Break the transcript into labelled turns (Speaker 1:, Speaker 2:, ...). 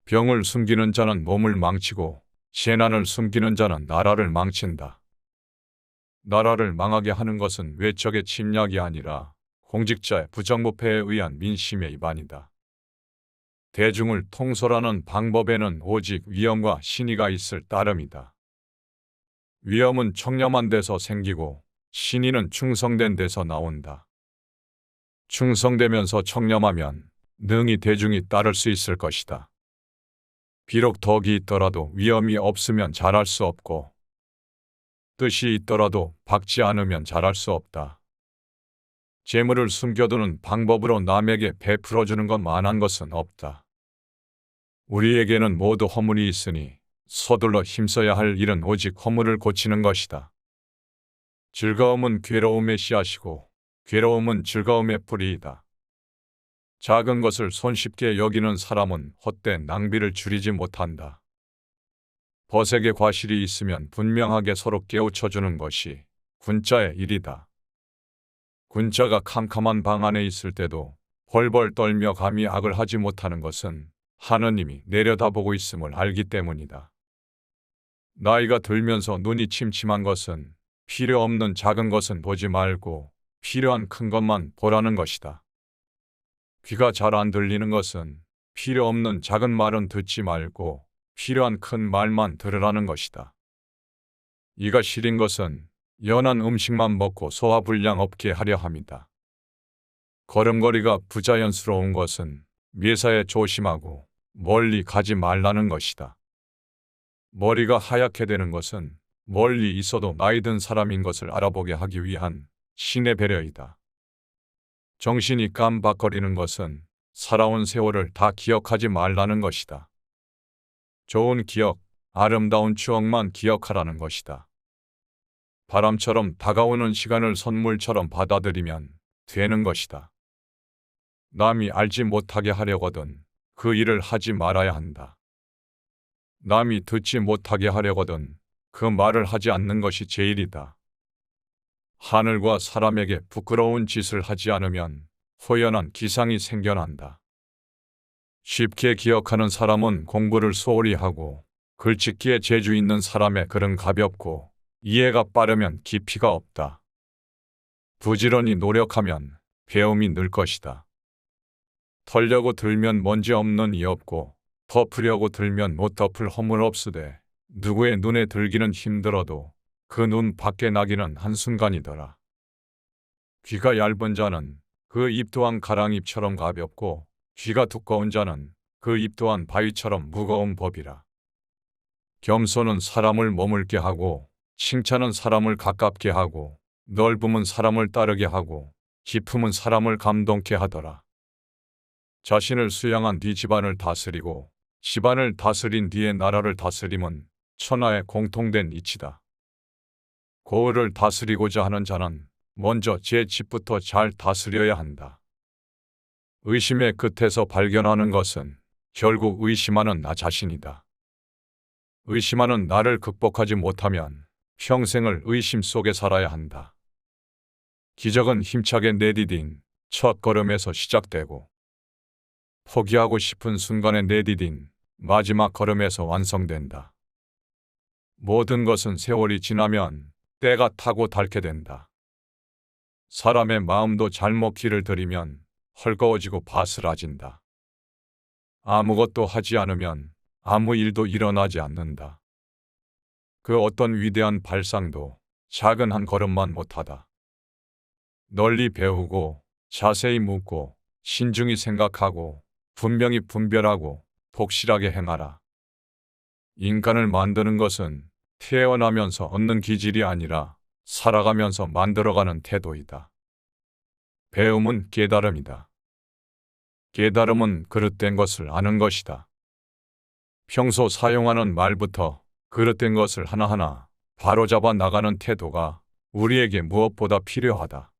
Speaker 1: 병을 숨기는 자는 몸을 망치고 재난을 숨기는 자는 나라를 망친다. 나라를 망하게 하는 것은 외적의 침략이 아니라 공직자의 부정부패에 의한 민심의 위반이다. 대중을 통솔하는 방법에는 오직 위엄과 신의가 있을 따름이다. 위엄은 청렴한 데서 생기고 신의는 충성된 데서 나온다. 충성되면서 청렴하면 능히 대중이 따를 수 있을 것이다. 비록 덕이 있더라도 위엄이 없으면 잘할 수 없고 뜻이 있더라도 박지 않으면 잘할 수 없다. 재물을 숨겨두는 방법으로 남에게 베풀어주는 것만한 것은 없다. 우리에게는 모두 허물이 있으니 서둘러 힘써야 할 일은 오직 허물을 고치는 것이다. 즐거움은 괴로움의 씨앗이고 괴로움은 즐거움의 뿌리이다. 작은 것을 손쉽게 여기는 사람은 헛된 낭비를 줄이지 못한다. 벗에게 과실이 있으면 분명하게 서로 깨우쳐주는 것이 군자의 일이다. 군자가 캄캄한 방 안에 있을 때도 벌벌 떨며 감히 악을 하지 못하는 것은 하느님이 내려다보고 있음을 알기 때문이다. 나이가 들면서 눈이 침침한 것은 필요 없는 작은 것은 보지 말고 필요한 큰 것만 보라는 것이다. 귀가 잘 안 들리는 것은 필요 없는 작은 말은 듣지 말고 필요한 큰 말만 들으라는 것이다. 이가 시린 것은 연한 음식만 먹고 소화불량 없게 하려 함이다. 걸음걸이가 부자연스러운 것은 매사에 조심하고 멀리 가지 말라는 것이다. 머리가 하얗게 되는 것은 멀리 있어도 나이 든 사람인 것을 알아보게 하기 위한 신의 배려이다. 정신이 깜박거리는 것은 살아온 세월을 다 기억하지 말라는 것이다. 좋은 기억, 아름다운 추억만 기억하라는 것이다. 바람처럼 다가오는 시간을 선물처럼 받아들이면 되는 것이다. 남이 알지 못하게 하려거든 그 일을 하지 말아야 한다. 남이 듣지 못하게 하려거든 그 말을 하지 않는 것이 제일이다. 하늘과 사람에게 부끄러운 짓을 하지 않으면 호연한 기상이 생겨난다. 쉽게 기억하는 사람은 공부를 소홀히 하고 글짓기에 재주 있는 사람의 글은 가볍고 이해가 빠르면 깊이가 없다. 부지런히 노력하면 배움이 늘 것이다. 털려고 들면 먼지 없는 이 없고 덮으려고 들면 못 덮을 허물 없으되 누구의 눈에 들기는 힘들어도 그 눈 밖에 나기는 한순간이더라. 귀가 얇은 자는 그 입 또한 가랑잎처럼 가볍고 귀가 두꺼운 자는 그 입 또한 바위처럼 무거운 법이라. 겸손은 사람을 머물게 하고 칭찬은 사람을 가깝게 하고 넓음은 사람을 따르게 하고 깊음은 사람을 감동케 하더라. 자신을 수양한 뒤 집안을 다스리고 집안을 다스린 뒤에 나라를 다스림은 천하의 공통된 이치다. 고을을 다스리고자 하는 자는 먼저 제 집부터 잘 다스려야 한다. 의심의 끝에서 발견하는 것은 결국 의심하는 나 자신이다. 의심하는 나를 극복하지 못하면 평생을 의심 속에 살아야 한다. 기적은 힘차게 내디딘 첫 걸음에서 시작되고 포기하고 싶은 순간에 내디딘 마지막 걸음에서 완성된다. 모든 것은 세월이 지나면 때가 타고 닳게 된다. 사람의 마음도 잘못 길을 들이면 헐거워지고 바스라진다. 아무것도 하지 않으면 아무 일도 일어나지 않는다. 그 어떤 위대한 발상도 작은 한 걸음만 못하다. 널리 배우고 자세히 묻고 신중히 생각하고 분명히 분별하고 독실하게 행하라. 인간을 만드는 것은 태어나면서 얻는 기질이 아니라 살아가면서 만들어가는 태도이다. 배움은 깨달음이다. 깨달음은 그릇된 것을 아는 것이다. 평소 사용하는 말부터 그릇된 것을 하나하나 바로잡아 나가는 태도가 우리에게 무엇보다 필요하다.